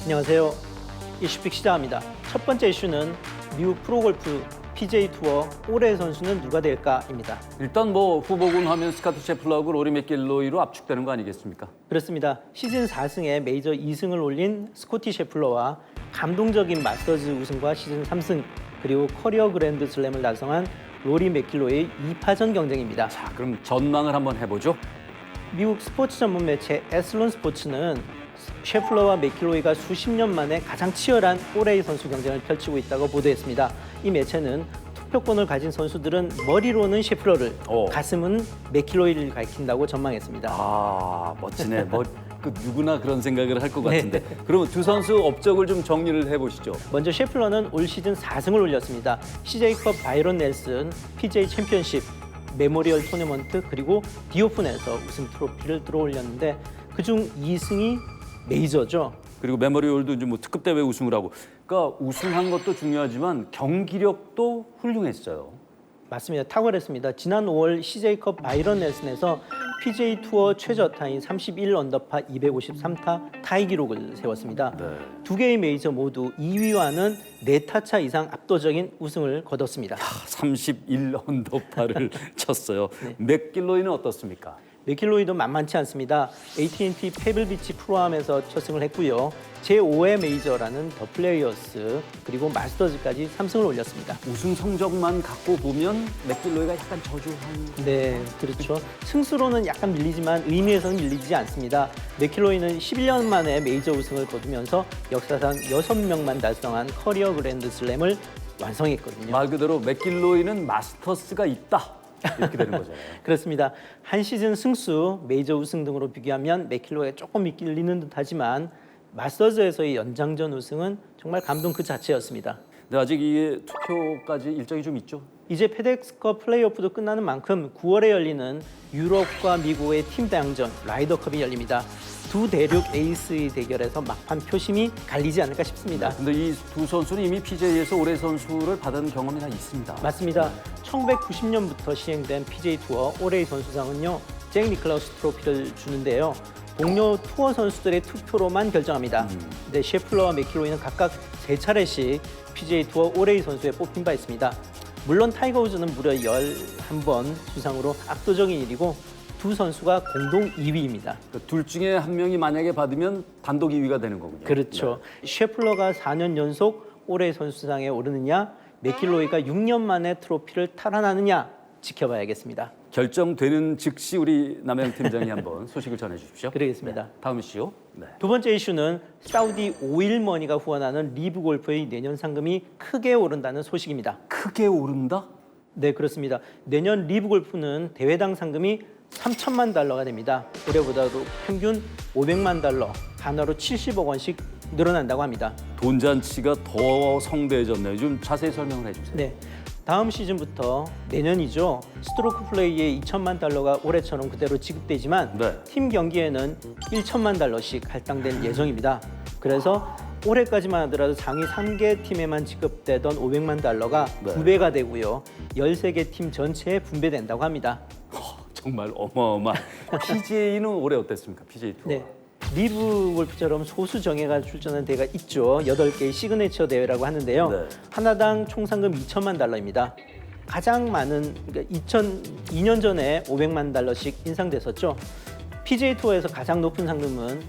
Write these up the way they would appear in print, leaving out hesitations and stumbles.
안녕하세요. 이슈픽 시작합니다. 첫 번째 이슈는 미국 프로골프 PGA 투어 올해의 선수는 누가 될까입니다. 일단 뭐 후보군 하면 스카트 셰플러하고 로리 맥길로이로 압축되는 거 아니겠습니까? 그렇습니다. 시즌 4승에 메이저 2승을 올린 스코티 셰플러와 감동적인 마스터즈 우승과 시즌 3승 그리고 커리어 그랜드 슬램을 달성한 로리 맥길로이의 2파전 경쟁입니다. 자, 그럼 전망을 한번 해보죠. 미국 스포츠 전문 매체 애슬론 스포츠는 셰플러와 맥킬로이가 수십 년 만에 가장 치열한 올해의 선수 경쟁을 펼치고 있다고 보도했습니다. 이 매체는 투표권을 가진 선수들은 머리로는 셰플러를, 가슴은 맥킬로이를 가리킨다고 전망했습니다. 아, 멋지네. 누구나 그런 생각을 할 것 같은데. 그러면 두 선수 업적을 좀 정리를 해보시죠. 먼저 셰플러는 올 시즌 4승을 올렸습니다. CJ컵 바이런 넬슨, PGA 챔피언십, 메모리얼 토너먼트 그리고 디오픈에서 우승 트로피를 들어올렸는데 그중 2승이 메이저죠. 그리고 메모리올도 이제 뭐 특급 대회 우승을 하고, 그러니까 우승한 것도 중요하지만 경기력도 훌륭했어요. 맞습니다. 탁월했습니다. 지난 5월 CJ컵 바이런 넬슨에서 PGA 투어 최저타인 31 언더파 253타 타이 기록을 세웠습니다. 네. 두 개의 메이저 모두 2위와는 4타 차 이상 압도적인 우승을 거뒀습니다. 31 언더파를 쳤어요. 맥길로이는 어떻습니까? 맥킬로이도 만만치 않습니다. AT&T 페블비치 프로암에서 첫 승을 했고요. 제5회 메이저라는 더 플레이어스 그리고 마스터즈까지 3승을 올렸습니다. 우승 성적만 갖고 보면 맥길로이가 약간 저조한. 네, 그렇죠. 승수로는 약간 밀리지만 의미에서는 밀리지 않습니다. 맥킬로이는 11년 만에 메이저 우승을 거두면서 역사상 6명만 달성한 커리어 그랜드 슬램을 완성했거든요. 말 그대로 맥길로이는 마스터스가 있다. 이렇게 되는 거잖아요. 그렇습니다. 한 시즌 승수, 메이저 우승 등으로 비교하면 맥킬로이가 조금 밀리는 듯하지만 마스터즈에서의 연장전 우승은 정말 감동 그 자체였습니다. 근데 아직 이게 투표까지 일정이 좀 있죠? 이제 페덱스컵 플레이오프도 끝나는 만큼 9월에 열리는 유럽과 미국의 팀 대항전 라이더컵이 열립니다. 두 대륙 에이스의 대결에서 막판 표심이 갈리지 않을까 싶습니다. 근데 이 두 선수는 이미 PGA에서 올해 선수를 받은 경험이 다 있습니다. 맞습니다. 1990년부터 시행된 PGA 투어 올해의 선수상은요. 잭 니클라우스 트로피를 주는데요. 동료 투어 선수들의 투표로만 결정합니다. 근데 셰플러와 맥킬로이는 각각 3차례씩 PGA 투어 올해의 선수에 뽑힌 바 있습니다. 물론 타이거 우즈는 무려 11번 수상으로 압도적인 일이고 두 선수가 공동 2위입니다. 둘 중에 한 명이 만약에 받으면 단독 2위가 되는 거군요. 그렇죠. 셰플러가 4년 연속 올해의 선수상에 오르느냐, 맥킬로이가 6년 만에 트로피를 탈환하느냐 지켜봐야겠습니다. 결정되는 즉시 우리 남영 팀장이 한번 소식을 전해 주십시오. 그러겠습니다. 다음 이슈요. 네. 두 번째 이슈는 사우디 오일머니가 후원하는 리브 골프의 내년 상금이 크게 오른다는 소식입니다. 크게 오른다? 네, 그렇습니다. 내년 리브 골프는 대회당 상금이 3천만 달러가 됩니다. 올해보다도 평균 500만 달러, 단어로 70억 원씩 늘어난다고 합니다. 돈 잔치가 더 성대해졌네요. 좀 자세히 설명을 해주세요. 네, 다음 시즌부터 내년이죠. 스트로크 플레이에 2천만 달러가 올해처럼 그대로 지급되지만 팀 경기에는 1천만 달러씩 할당될 예정입니다. 그래서 올해까지만 하더라도 상위 3개 팀에만 지급되던 500만 달러가 2배가 되고요. 13개 팀 전체에 분배된다고 합니다. 정말 어마어마. PGA는 올해 어땠습니까? PGA 투어. 네. 리브 골프처럼 소수 정예가 출전한 대회가 있죠. 8개의 시그네처 대회라고 하는데요. 네. 하나당 총 상금 2천만 달러입니다. 가장 많은, 그러니까 2002년 전에 500만 달러씩 인상됐었죠. PGA 투어에서 가장 높은 상금은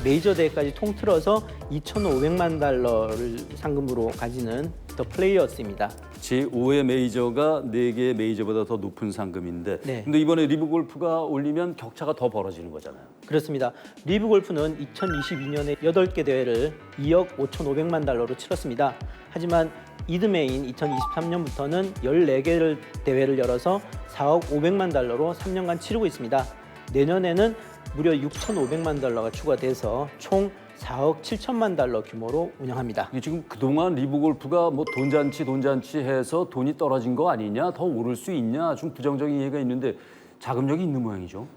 메이저 대회까지 통틀어서 2,500만 달러를 상금으로 가지는 더 플레이어스입니다. 제5의 메이저가 4개의 메이저보다 더 높은 상금인데 네. 근데 이번에 리브 골프가 올리면 격차가 더 벌어지는 거잖아요. 그렇습니다. 리브 골프는 2022년에 8개 대회를 2억 5,500만 달러로 치렀습니다. 하지만 이듬해인 2023년부터는 14개를 대회를 열어서 4억 500만 달러로 3년간 치르고 있습니다. 내년에는 무려 6,500만 달러가 추가돼서 총 4억 7천만 달러 규모로 운영합니다. 이게 지금 그동안 리브 골프가 뭐 돈잔치 해서 돈이 떨어진 거 아니냐, 더 오를 수 있냐, 좀 부정적인 얘기가 있는데 자금력이 있는 모양이죠.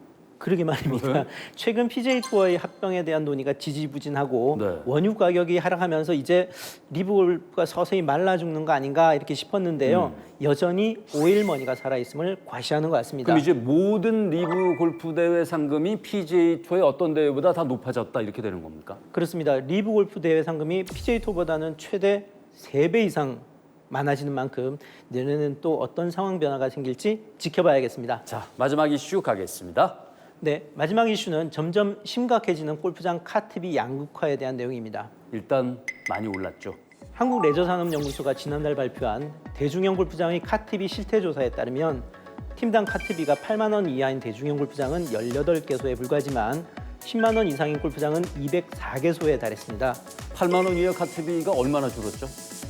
그러게 말입니다. 네. 최근 PGA 투어의 합병에 대한 논의가 지지부진하고 네. 원유 가격이 하락하면서 이제 리브 골프가 서서히 말라 죽는 거 아닌가 이렇게 싶었는데요. 여전히 오일 머니가 살아 있음을 과시하는 것 같습니다. 그럼 이제 모든 리브 골프 대회 상금이 PGA 투어의 어떤 대회보다 다 높아졌다 이렇게 되는 겁니까? 그렇습니다. 리브 골프 대회 상금이 PGA 투어보다는 최대 3배 이상 많아지는 만큼 내년에는 또 어떤 상황 변화가 생길지 지켜봐야겠습니다. 자, 마지막 이슈 가겠습니다. 네, 마지막 이슈는 점점 심각해지는 골프장 카트비 양극화에 대한 내용입니다. 일단 많이 올랐죠. 한국레저산업연구소가 지난달 발표한 대중형 골프장의 카트비 실태조사에 따르면 팀당 카트비가 8만 원 이하인 대중형 골프장은 18개소에 불과하지만 10만 원 이상인 골프장은 204개소에 달했습니다. 8만 원 이하 카트비가 얼마나 줄었죠?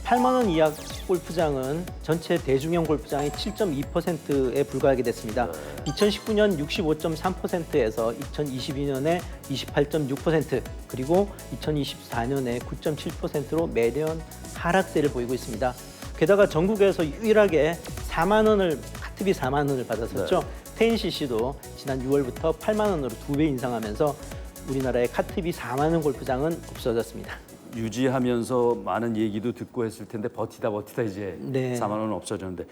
8만 원 이하 골프장은 전체 대중형 골프장의 7.2%에 불과하게 됐습니다. 2019년 65.3%에서 2022년에 28.6% 그리고 2024년에 9.7%로 매년 하락세를 보이고 있습니다. 게다가 전국에서 유일하게 4만 원을 카트비 4만 원을 받았었죠. TNCC도 지난 6월부터 8만 원으로 2배 인상하면서 우리나라의 카트비 4만 원 골프장은 없어졌습니다. 유지하면서 많은 얘기도 듣고 했을 텐데 버티다 이제 네. 4만 원은 없어졌는데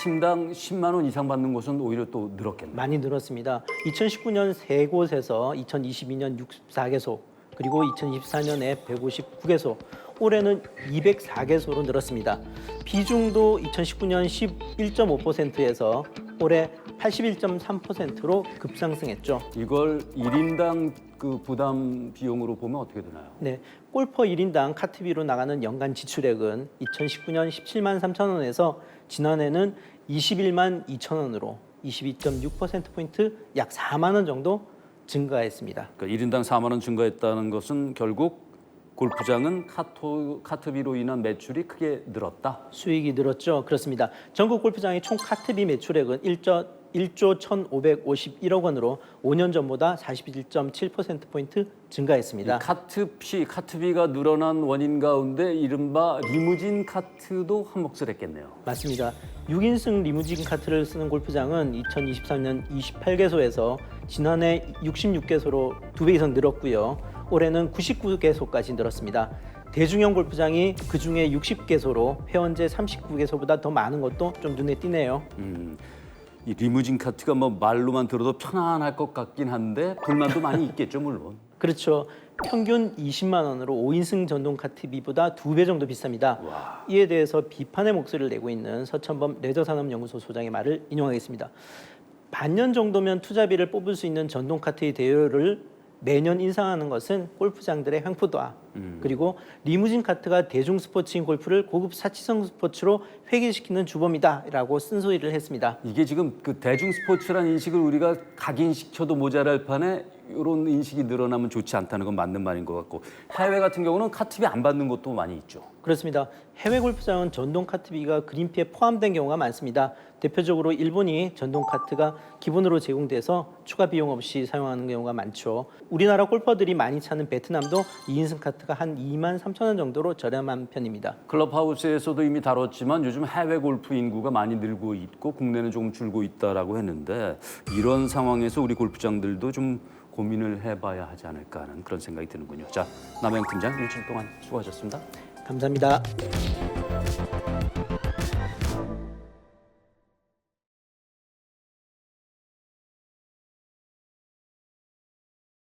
팀당 10만 원 이상 받는 곳은 오히려 또 늘었겠네요. 많이 늘었습니다. 2019년 3곳에서 2022년 64개소, 그리고 2024년에 159개소, 올해는 204개소로 늘었습니다. 비중도 2019년 11.5%에서 올해 81.3%로 급상승했죠. 이걸 1인당 그 부담 비용으로 보면 어떻게 되나요? 네, 골퍼 1인당 카트비로 나가는 연간 지출액은 2019년 17만 3천 원에서 지난해는 21만 2천 원으로 22.6%포인트 약 4만 원 정도 증가했습니다. 그러니까 1인당 4만 원 증가했다는 것은 결국 골프장은 카트비로 인한 매출이 크게 늘었다. 수익이 늘었죠. 그렇습니다. 전국 골프장의 총 카트비 매출액은 1조 1,551억 원으로 5년 전보다 41.7%포인트 증가했습니다. 카트비가 늘어난 원인 가운데 이른바 리무진 카트도 한몫을 했겠네요. 맞습니다. 6인승 리무진 카트를 쓰는 골프장은 2023년 28개소에서 지난해 66개소로 2배 이상 늘었고요. 올해는 99개소까지 늘었습니다. 대중형 골프장이 그중에 60개소로 회원제 39개소보다 더 많은 것도 좀 눈에 띄네요. 이 리무진 카트가 뭐 말로만 들어도 편안할 것 같긴 한데 불만도 많이 있겠죠, 물론. 그렇죠. 평균 20만 원으로 5인승 전동 카트비보다 2배 정도 비쌉니다. 이에 대해서 비판의 목소리를 내고 있는 서천범 레저산업연구소 소장의 말을 인용하겠습니다. 반년 정도면 투자비를 뽑을 수 있는 전동 카트의 대여를 매년 인상하는 것은 골프장들의 횡포다. 그리고 리무진 카트가 대중 스포츠인 골프를 고급 사치성 스포츠로 회귀시키는 주범이다라고 쓴소리를 했습니다. 이게 지금 그 대중 스포츠라는 인식을 우리가 각인시켜도 모자랄 판에 이런 인식이 늘어나면 좋지 않다는 건 맞는 말인 것 같고, 해외 같은 경우는 카트비 안 받는 곳도 많이 있죠. 그렇습니다. 해외 골프장은 전동 카트비가 그린피에 포함된 경우가 많습니다. 대표적으로 일본이 전동 카트가 기본으로 제공돼서 추가 비용 없이 사용하는 경우가 많죠. 우리나라 골퍼들이 많이 찾는 베트남도 2인승 카트가 한 2만 3천 원 정도로 저렴한 편입니다. 클럽하우스에서도 이미 다뤘지만 요즘 해외 골프 인구가 많이 늘고 있고 국내는 조금 줄고 있다라고 했는데, 이런 상황에서 우리 골프장들도 좀 고민을 해봐야 하지 않을까 하는 그런 생각이 드는군요. 자, 남영 팀장 일주일 동안 수고하셨습니다. 감사합니다.